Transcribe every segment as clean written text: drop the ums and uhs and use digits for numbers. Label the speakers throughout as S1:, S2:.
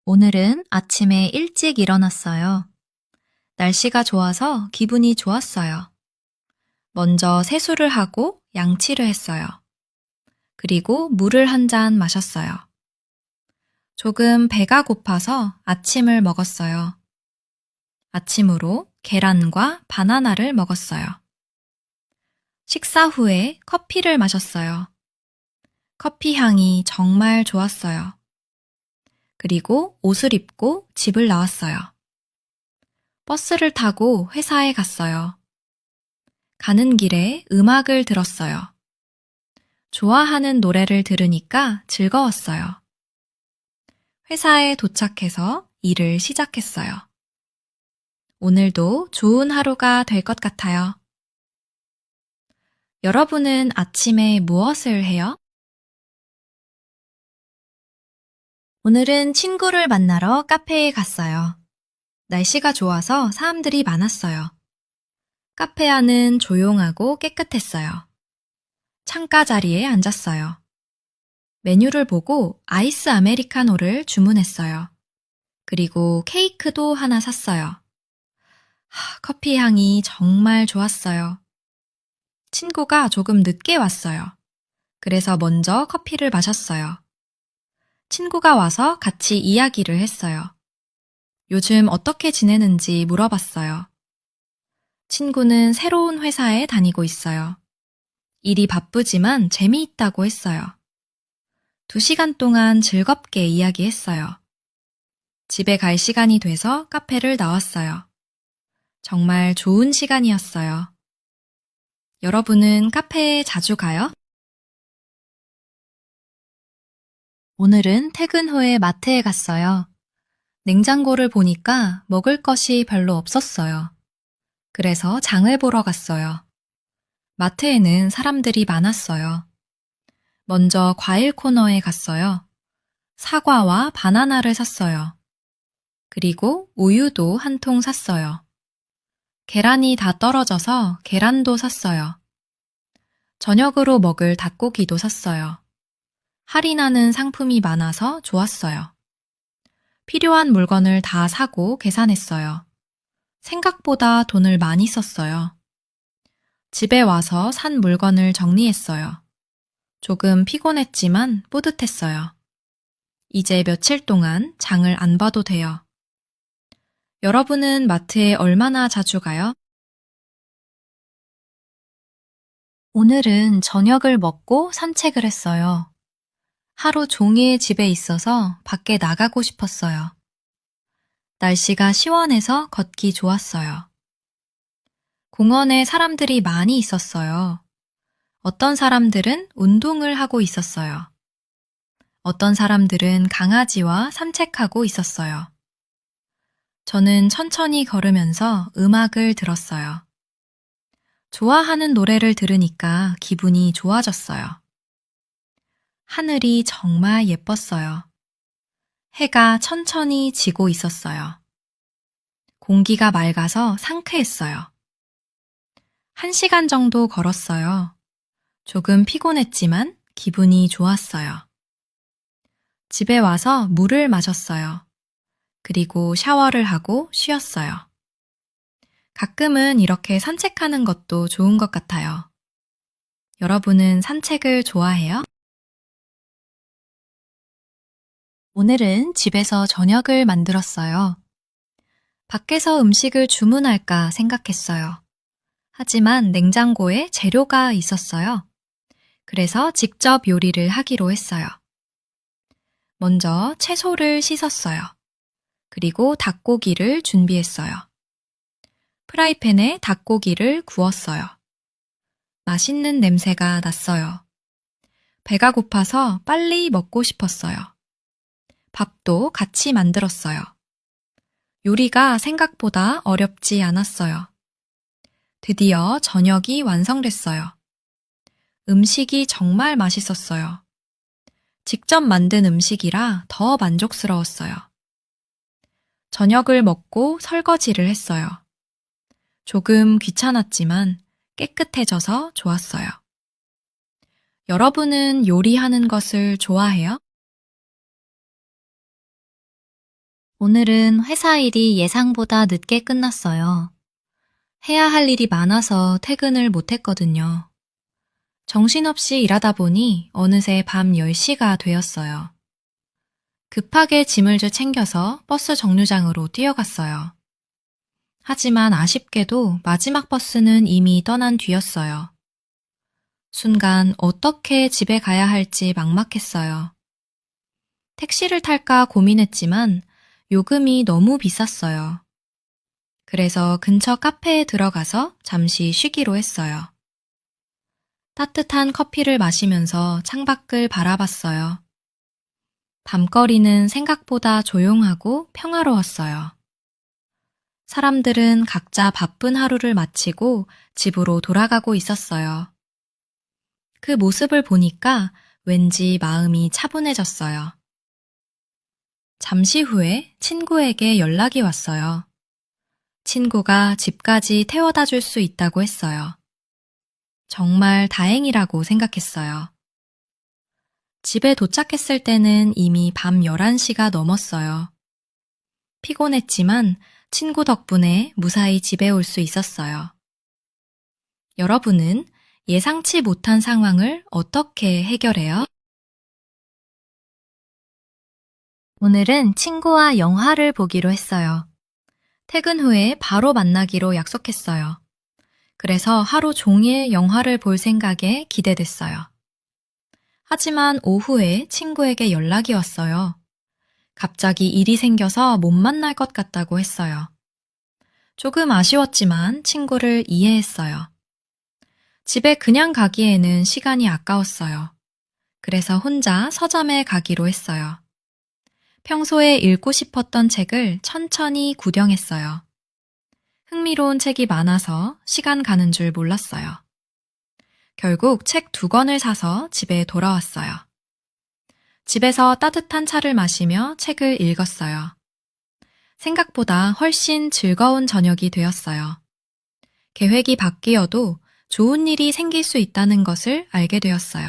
S1: 오늘은 아침에 일찍 일어났어요. 날씨가 좋아서 기분이 좋았어요. 먼저 세수를 하고 양치를 했어요. 그리고 물을 한 잔 마셨어요. 조금 배가 고파서 아침을 먹었어요. 아침으로 계란과 바나나를 먹었어요. 식사 후에 커피를 마셨어요. 커피 향이 정말 좋았어요. 그리고 옷을 입고 집을 나왔어요. 버스를 타고 회사에 갔어요. 가는 길에 음악을 들었어요. 좋아하는 노래를 들으니까 즐거웠어요. 회사에 도착해서 일을 시작했어요. 오늘도 좋은 하루가 될 것 같아요. 여러분은 아침에 무엇을 해요? 오늘은 친구를 만나러 카페에 갔어요. 날씨가 좋아서 사람들이 많았어요. 카페 안은 조용하고 깨끗했어요. 창가 자리에 앉았어요. 메뉴를 보고 아이스 아메리카노를 주문했어요. 그리고 케이크도 하나 샀어요. 커피 향이 정말 좋았어요. 친구가 조금 늦게 왔어요. 그래서 먼저 커피를 마셨어요. 친구가 와서 같이 이야기를 했어요. 요즘 어떻게 지내는지 물어봤어요. 친구는 새로운 회사에 다니고 있어요. 일이 바쁘지만 재미있다고 했어요. 2시간 동안 즐겁게 이야기했어요. 집에 갈 시간이 돼서 카페를 나왔어요. 정말 좋은 시간이었어요. 여러분은 카페에 자주 가요? 오늘은 퇴근 후에 마트에 갔어요. 냉장고를 보니까 먹을 것이 별로 없었어요. 그래서 장을 보러 갔어요. 마트에는 사람들이 많았어요. 먼저 과일 코너에 갔어요. 사과와 바나나를 샀어요. 그리고 우유도 한 통 샀어요. 계란이 다 떨어져서 계란도 샀어요. 저녁으로 먹을 닭고기도 샀어요. 할인하는 상품이 많아서 좋았어요. 필요한 물건을 다 사고 계산했어요. 생각보다 돈을 많이 썼어요. 집에 와서 산 물건을 정리했어요. 조금 피곤했지만 뿌듯했어요. 이제 며칠 동안 장을 안 봐도 돼요. 여러분은 마트에 얼마나 자주 가요? 오늘은 저녁을 먹고 산책을 했어요. 하루 종일 집에 있어서 밖에 나가고 싶었어요. 날씨가 시원해서 걷기 좋았어요. 공원에 사람들이 많이 있었어요. 어떤 사람들은 운동을 하고 있었어요. 어떤 사람들은 강아지와 산책하고 있었어요. 저는 천천히 걸으면서 음악을 들었어요. 좋아하는 노래를 들으니까 기분이 좋아졌어요. 하늘이 정말 예뻤어요. 해가 천천히 지고 있었어요. 공기가 맑아서 상쾌했어요. 1시간 정도 걸었어요. 조금 피곤했지만 기분이 좋았어요. 집에 와서 물을 마셨어요. 그리고 샤워를 하고 쉬었어요. 가끔은 이렇게 산책하는 것도 좋은 것 같아요. 여러분은 산책을 좋아해요? 오늘은 집에서 저녁을 만들었어요. 밖에서 음식을 주문할까 생각했어요. 하지만 냉장고에 재료가 있었어요. 그래서 직접 요리를 하기로 했어요. 먼저 채소를 씻었어요. 그리고 닭고기를 준비했어요. 프라이팬에 닭고기를 구웠어요. 맛있는 냄새가 났어요. 배가 고파서 빨리 먹고 싶었어요. 밥도 같이 만들었어요. 요리가 생각보다 어렵지 않았어요. 드디어 저녁이 완성됐어요. 음식이 정말 맛있었어요. 직접 만든 음식이라 더 만족스러웠어요. 저녁을 먹고 설거지를 했어요. 조금 귀찮았지만 깨끗해져서 좋았어요. 여러분은 요리하는 것을 좋아해요?
S2: 오늘은 회사 일이 예상보다 늦게 끝났어요. 해야 할 일이 많아서 퇴근을 못했거든요. 정신없이 일하다 보니 어느새 밤 10시가 되었어요. 급하게 짐을 챙겨서 버스 정류장으로 뛰어갔어요. 하지만 아쉽게도 마지막 버스는 이미 떠난 뒤였어요. 순간 어떻게 집에 가야 할지 막막했어요. 택시를 탈까 고민했지만 요금이 너무 비쌌어요. 그래서 근처 카페에 들어가서 잠시 쉬기로 했어요. 따뜻한 커피를 마시면서 창밖을 바라봤어요. 밤거리는 생각보다 조용하고 평화로웠어요. 사람들은 각자 바쁜 하루를 마치고 집으로 돌아가고 있었어요. 그 모습을 보니까 왠지 마음이 차분해졌어요. 잠시 후에 친구에게 연락이 왔어요. 친구가 집까지 태워다 줄 수 있다고 했어요. 정말 다행이라고 생각했어요. 집에 도착했을 때는 이미 밤 11시가 넘었어요. 피곤했지만 친구 덕분에 무사히 집에 올 수 있었어요. 여러분은 예상치 못한 상황을 어떻게 해결해요? 오늘은 친구와 영화를 보기로 했어요. 퇴근 후에 바로 만나기로 약속했어요. 그래서 하루 종일 영화를 볼 생각에 기대됐어요. 하지만 오후에 친구에게 연락이 왔어요. 갑자기 일이 생겨서 못 만날 것 같다고 했어요. 조금 아쉬웠지만 친구를 이해했어요. 집에 그냥 가기에는 시간이 아까웠어요. 그래서 혼자 서점에 가기로 했어요. 평소에 읽고 싶었던 책을 천천히 구경했어요. 흥미로운 책이 많아서 시간 가는 줄 몰랐어요. 결국 책 2권을 사서 집에 돌아왔어요. 집에서 따뜻한 차를 마시며 책을 읽었어요. 생각보다 훨씬 즐거운 저녁이 되었어요. 계획이 바뀌어도 좋은 일이 생길 수 있다는 것을 알게 되었어요.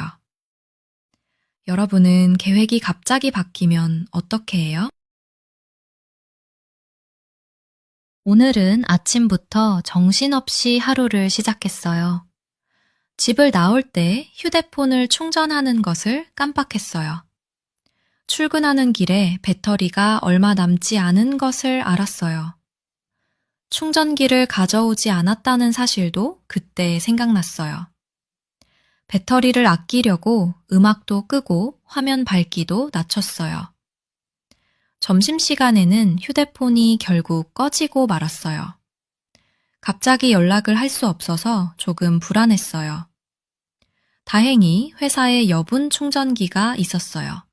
S2: 여러분은 계획이 갑자기 바뀌면 어떻게 해요? 오늘은 아침부터 정신없이 하루를 시작했어요. 집을 나올 때 휴대폰을 충전하는 것을 깜빡했어요. 출근하는 길에 배터리가 얼마 남지 않은 것을 알았어요. 충전기를 가져오지 않았다는 사실도 그때 생각났어요. 배터리를 아끼려고 음악도 끄고 화면 밝기도 낮췄어요. 점심시간에는 휴대폰이 결국 꺼지고 말았어요. 갑자기 연락을 할 수 없어서 조금 불안했어요. 다행히 회사에 여분 충전기가 있었어요.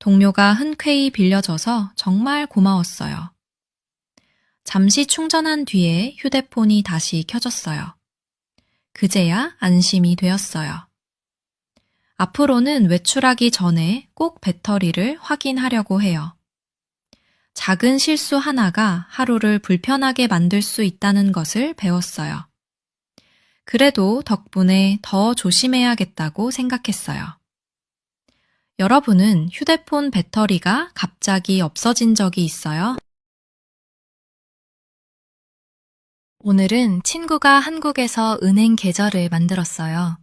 S2: 동료가 흔쾌히 빌려줘서 정말 고마웠어요. 잠시 충전한 뒤에 휴대폰이 다시 켜졌어요. 그제야 안심이 되었어요. 앞으로는 외출하기 전에 꼭 배터리를 확인하려고 해요. 작은 실수 하나가 하루를 불편하게 만들 수 있다는 것을 배웠어요. 그래도 덕분에 더 조심해야겠다고 생각했어요. 여러분은 휴대폰 배터리가 갑자기 없어진 적이 있어요? 오늘은 친구가 한국에서 은행 계좌를 만들었어요.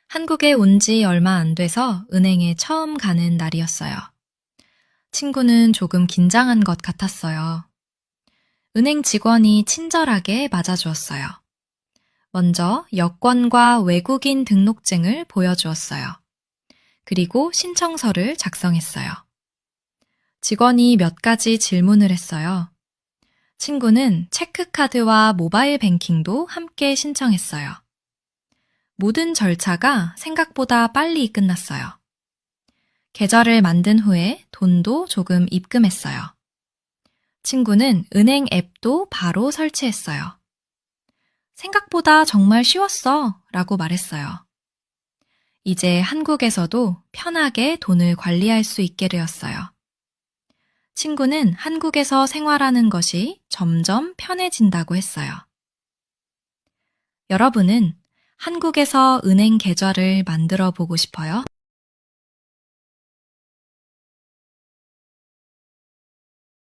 S2: 한국에 온 지 얼마 안 돼서 은행에 처음 가는 날이었어요. 친구는 조금 긴장한 것 같았어요. 은행 직원이 친절하게 맞아주었어요. 먼저 여권과 외국인 등록증을 보여주었어요. 그리고 신청서를 작성했어요. 직원이 몇 가지 질문을 했어요. 친구는 체크카드와 모바일 뱅킹도 함께 신청했어요. 모든 절차가 생각보다 빨리 끝났어요. 계좌를 만든 후에 돈도 조금 입금했어요. 친구는 은행 앱도 바로 설치했어요. 생각보다 정말 쉬웠어 라고 말했어요. 이제 한국에서도 편하게 돈을 관리할 수 있게 되었어요. 친구는 한국에서 생활하는 것이 점점 편해진다고 했어요. 여러분은 한국에서 은행 계좌를 만들어 보고 싶어요?